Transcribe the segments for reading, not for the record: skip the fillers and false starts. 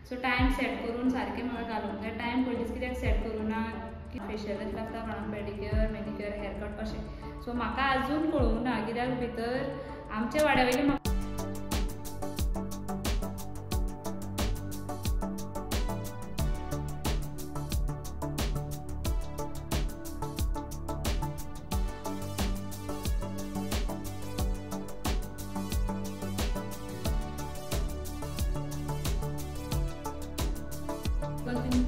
So time set करून सारकें म्हाका घालूंक जाय. टायम पयलींच कित्याक सेट करूं ना की फेशियलच लागता कोणाक पेडिक्युअर मॅनिक्युअर हेअरकट अशें. सो म्हाका आजून कळूंक ना कित्याक भितर आमच्या वाड्या वयले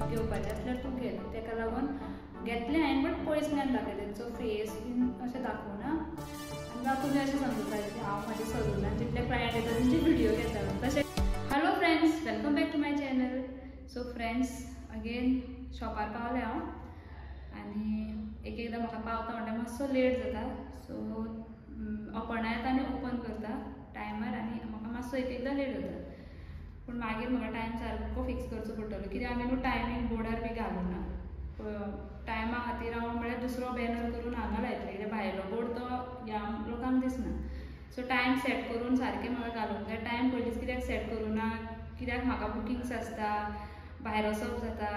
घेवपाचें आसल्यार तूं घे. तेका लागून घेतलें हांवें बट पयसल्यान दाखयलें. तेंचो फेस बीन अशें दाखोवना आनी तुमी अशें समजता की हांव म्हाज्या सलूनान जितले क्लायंट येता तेंची व्हिडिओ घेता तशें. Hello friends, welcome back to my channel. So friends, again शॉपार पावलें हांव आनी एकदां म्हाका पावता म्हणल्यार मातसो लेट जाता. सो ओपना येता आनी ओपन करता टायमार आनी म्हाका मातसो एकदां लेट जाता. पूण मागीर म्हाका टायम सारको फिक्स करचो पडटलो कित्याक आमी न्हू टायमींग बोर्डार बी घालूं ना. टायमा खातीर हांव म्हळ्यार दुसरो बॅनर करून हांगा लायतलें कित्याक भायलो बोर्ड तो ह्या लोकांक दिसना. सो टायम सेट करून सारकें म्हाका घालूंक जाय. टायम पयलींच कित्याक सेट करूं ना कित्याक म्हाका बुकिंग्स आसता, भायर वचप जाता,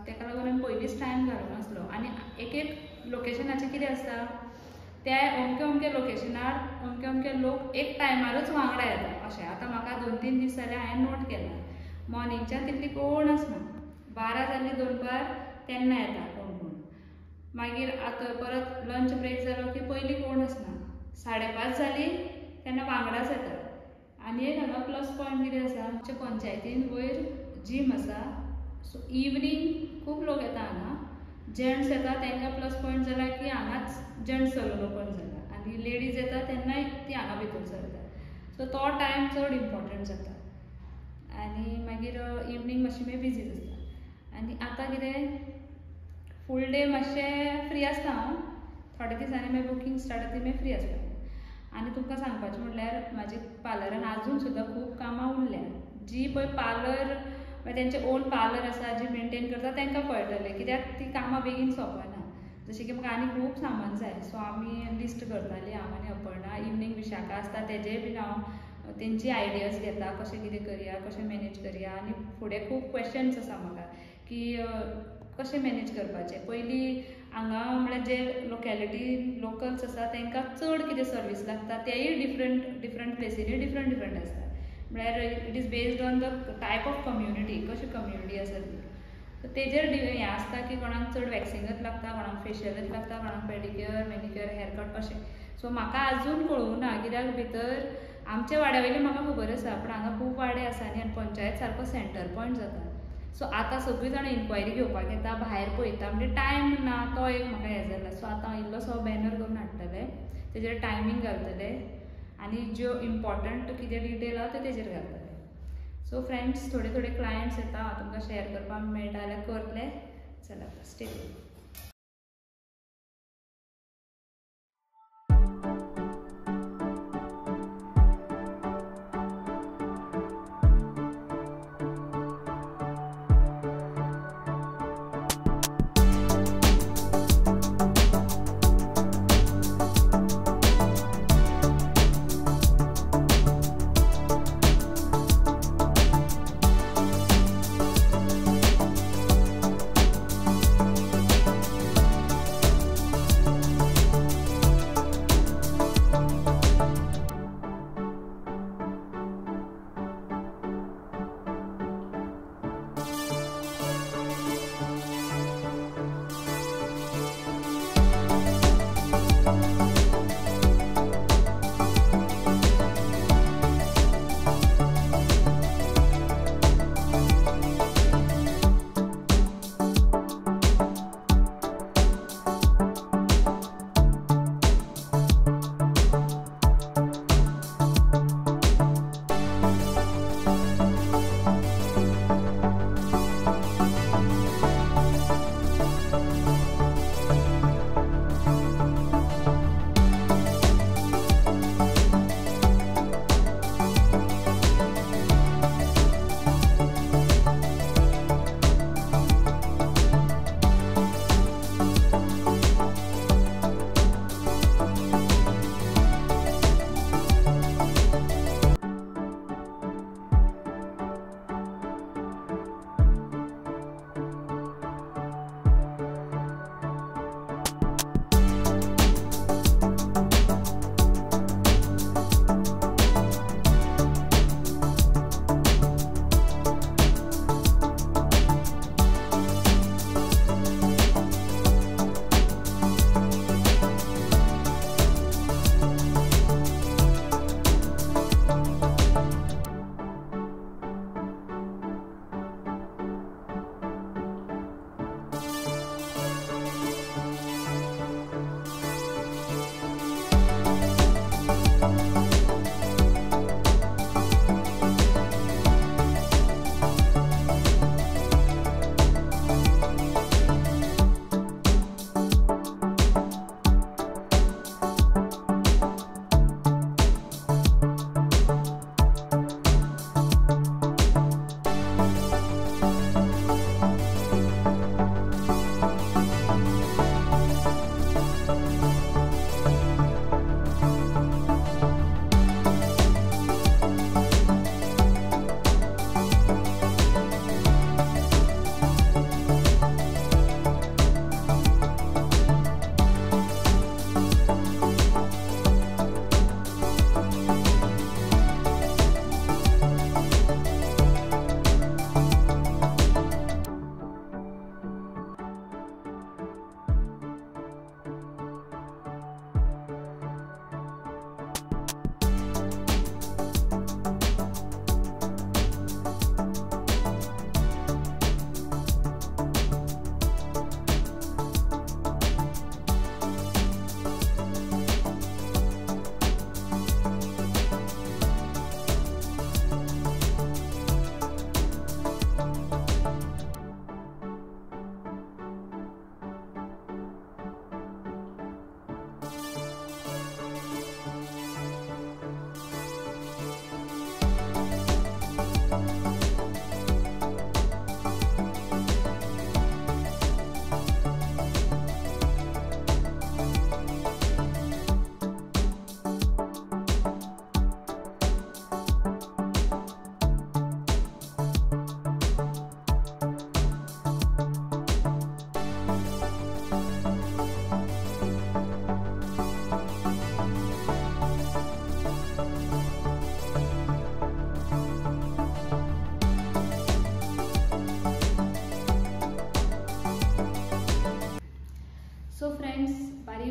तेका लागून हांवें पयलींच टायम घालूंक नासलो. आनी एक लोकेशनाचें कितें आसता त्या अमके लोकेशनार अमके लोक एक टायमारूच वांगडा येता अशें. आतां म्हाका 2-3 दीस जाले हांवें नोट केलां. मॉर्निंगच्यान तितली कोण आसना, 12 जाली दनपार तेन्ना येता कोण. मागीर आतां परत लंच ब्रेक जालो की पयलीं कोण आसना, 5:30 जाली तेन्ना वांगडाच येता. आनी एक हांगा प्लस पॉयंट कितें आसा, आमच्या पंचायतीन वयर जीम आसा. सो इवनिंग खूब लोक येता हांगा. जेंट्स येता तांकां प्लस पॉयंट जाला की हांगाच जेंट्स सलून ओपन जाता आनी लेडीज येता तेन्नाय ती हांगा भितर सरता. सो तो टायम चड इम्पॉर्टंट जाता. आनी मागीर इवनिंग मातशें मागीर बिजी आसता. आनी आतां कितें फूल डे मातशें फ्री आसता हांव. थोड्या दिसांनी मागीर बुकींग स्टार्ट जाता मागीर फ्री आसता. आनी तुमकां सांगपाचें म्हणल्यार म्हाजे पार्लरान आजून सुद्दां खूब कामां उरल्या. जी पळय पार्लर तेंचें ओन पार्लर आसा जी मेंटेन करता तांकां कळटलें कित्याक ती कामां बेगीन सोंपना. जशें की म्हाका आनी खूब सामान जाय. सो आमी लिस्ट करतालीं हांव आनी अपर्णा. इवनिंग विशाखा आसता तेजेय बीन हांव तेंची आयडियाज घेता कशें कितें करया, कशें मॅनेज करया. आनी फुडें खूब क्वेश्चन्स आसा म्हाका की कशें मॅनेज करपाचें. पयलीं हांगा म्हळ्यार जे लोकॅलिटी लोकल्स आसा तांकां चड कितें सर्वीस लागता तेय डिफरंट प्लेसीनी डिफरंट आसता. म्हळ्यार it is based on the type of community, कशी कम्युनिटी आसा ती. सो तेजेर हें आसता की कोणाक चड वॅक्सिंगच लागता, कोणाक फेशियलच लागता, कोणाक पेडिक्युअर मॅनिक्युअर हेअरकट अशें. सो म्हाका आजून कळूंक ना कित्याक भितर आमच्या वाड्या वयले म्हाका खबर आसा पूण हांगा खूब वाडे आसा न्ही आनी पंचायत सारको सेंटर पॉयंट जाता. सो आतां सगळीं जाणां इन्क्वायरी घेवपाक येता, भायर पळयता म्हणजे टायम ना तो एक म्हाका हें जाला. सो आतां हांव इल्लोसो बॅनर करून हाडटलें, तेजेर टायमींग घालतलें आनी ज्यो इम्पॉर्टंट कितें डिटेल आहा त्यो तेजेर घालतलें. सो फ्रेंड्स, थोडे क्लायंट्स येता, हांव तुमकां शेअर करपाक मेळटा जाल्यार करतलें. चला स्टे ट्यून्ड.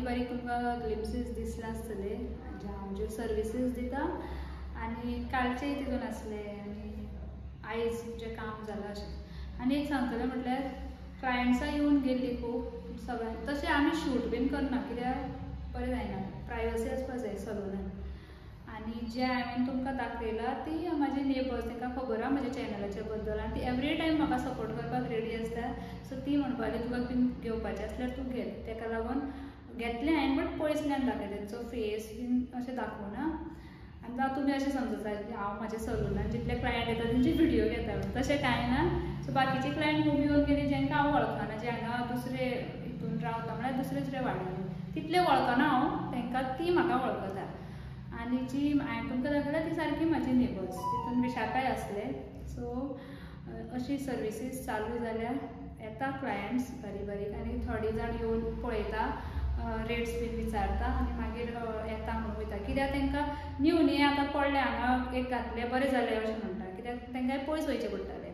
बारीक बारीक तुमकां ग्लिम्सीस दिसला आसतले जे हांव ज्यो सर्विसीस दिता आनी कालचेय तितून आसले आनी आयज जें काम जालां अशें. आनी एक सांगतलें म्हटल्यार क्लायंट्सां येवन गेल्लीं खूब सगळ्यांक तशें आमी शूट बीन करना कित्याक बरें जायना, प्रायवसी आसपाक जाय सलूनान. आनी जे हांवें तुमकां दाखयलां ती म्हाजी नेबर्स, तांकां खबर आहा म्हज्या चॅनलाच्या बद्दल आनी ती एवरी टायम म्हाका सपोर्ट करपाक रेडी आसता. सो ती म्हणपा लागली तुका बीन घेवपाचें आसल्यार तूं घे. ताका लागून घेतलें हांवें बट पयसल्यान दाखयलें, तांचो फेस बीन अशें दाखोवना. आनी जावं तुमी अशें समजता की हांव म्हाज्या सलूनान जितले क्लायंट येता तेंची व्हिडियो घेता, तशें कांय ना. सो बाकीचे क्लायंट खूब येवन गेली जांकां हांव वळखना, जे हांगा दुसरे हितून रावता म्हळ्यार दुसरे दुसरे वाड्यांनी, तितले वळखना हांव तांकां, ती म्हाका वळखता. आनी जी हांवें तुमकां दाखयल्या ती सारकी म्हाजी नेबर्स, तितून विशाखाय आसले. सो अशी सर्विसीस चालू जाल्या, येता क्लायंट्स बारीक बारीक आनी थोडी जाण येवन पळयता, रेट्स बीन विचारता आनी मागीर येता म्हणून वयता. कित्याक तांकां न्यू न्ही आतां पडलें हांगा एक घातलें बरें जालें अशें म्हणटा, कित्याक तांकां पयस वयचें पडटालें.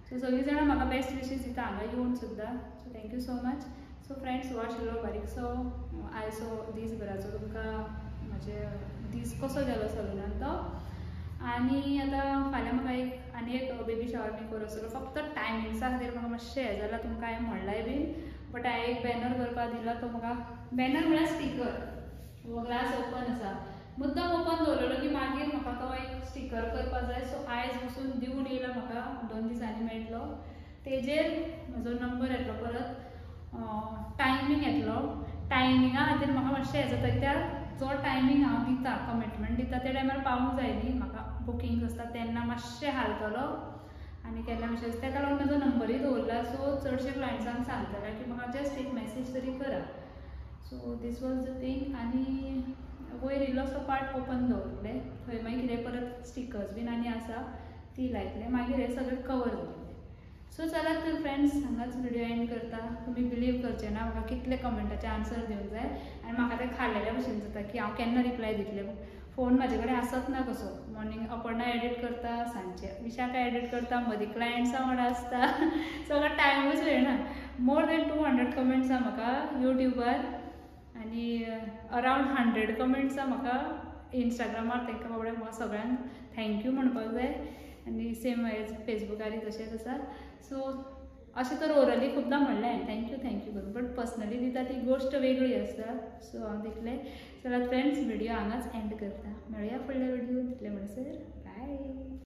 सो सगळीं जाणां म्हाका बेस्ट विशीस दिता हांगा येवन सुद्दां. So thank you so much. So friends, हो आशिल्लो बारीकसो आयचो दीसभराचो तुमकां म्हाजे दीस कसो गेलो सलूनान तो. आनी आतां फाल्यां म्हाका आनी एक बेबी शावर बी करचो, फक्त टायमिंग्सा खातीर म्हाका मातशें हें जालां, तुमकां हांवें म्हणलांय बीन. बट हांवें एक बॅनर करपाक दिला, तो म्हाका बॅनर म्हळ्यार स्टिकर, हो ग्लास ओपन आसा, मुद्दम ओपन दवरलेलो की मागीर म्हाका तो एक स्टिकर करपाक जाय. सो आयज वचून दिवन येयला, म्हाका 2 दिसांनी मेळटलो. तेजेर म्हजो नंबर येतलो, परत टायमींग येतलो. टायमिंगा खातीर म्हाका मातशें हें जाता, कित्याक जो टायमींग हांव दिता, कमिटमेंट दिता, त्या टायमार पावूंक जाय न्ही. म्हाका बुकींग्स आसता तेन्ना मातशें हालतलो आनी केन्ना मातशें, ताका लागून म्हजो नंबरूय दवरला. सो चडशे क्लायंट्सांक सांगतलें की म्हाका जस्ट एक मॅसेज तरी करा. So this was the thing. आनी वयर इल्लोसो पार्ट ओपन दवरलें, थंय मागीर कितें परत स्टिकर्स बीन आनी आसा ती लायतलें, मागीर हें सगळें कवर जातलें. सो चलात तर फ्रेंड्स, हांगाच व्हिडिओ एंड करता. तुमी बिलीव करचे ना म्हाका कितले कमेंटाचे आन्सर दिवंक जाय आनी म्हाका तें खाल्लेल्या भशेन जाता की हांव केन्ना रिप्लाय दितलें. फोन म्हाजे कडेन आसत ना कसो. मॉर्निंग अपर्णा एडीट करता, सांजचे विशाखा एडीट करता, मदीं क्लायंट्सां वांगडा आसता, सगळो टायमूच मेळना. मोर दॅन 200 कमेंट्स आहा म्हाका यूट्यूबार आनी अरावंड 100 कमेंट्स आहा म्हाका इंस्टाग्रामार. तांकां बाबड्यांक म्हाका सगळ्यांक थँक्यू म्हणपाक जाय. आनी सेम फेसबुकारूय तशेंच आसा. सो अशें तर ओरली खुबदां म्हणलें हांवें थँक्यू करून, बट पर्सनली दिता ती गोश्ट वेगळी आसता. सो हांव तितलें. चलात फ्रेंड्स, व्हिडिओ हांगाच एंड करता. मेळुया फुडल्या व्हिडिओ, तितले म्हणसर बाय.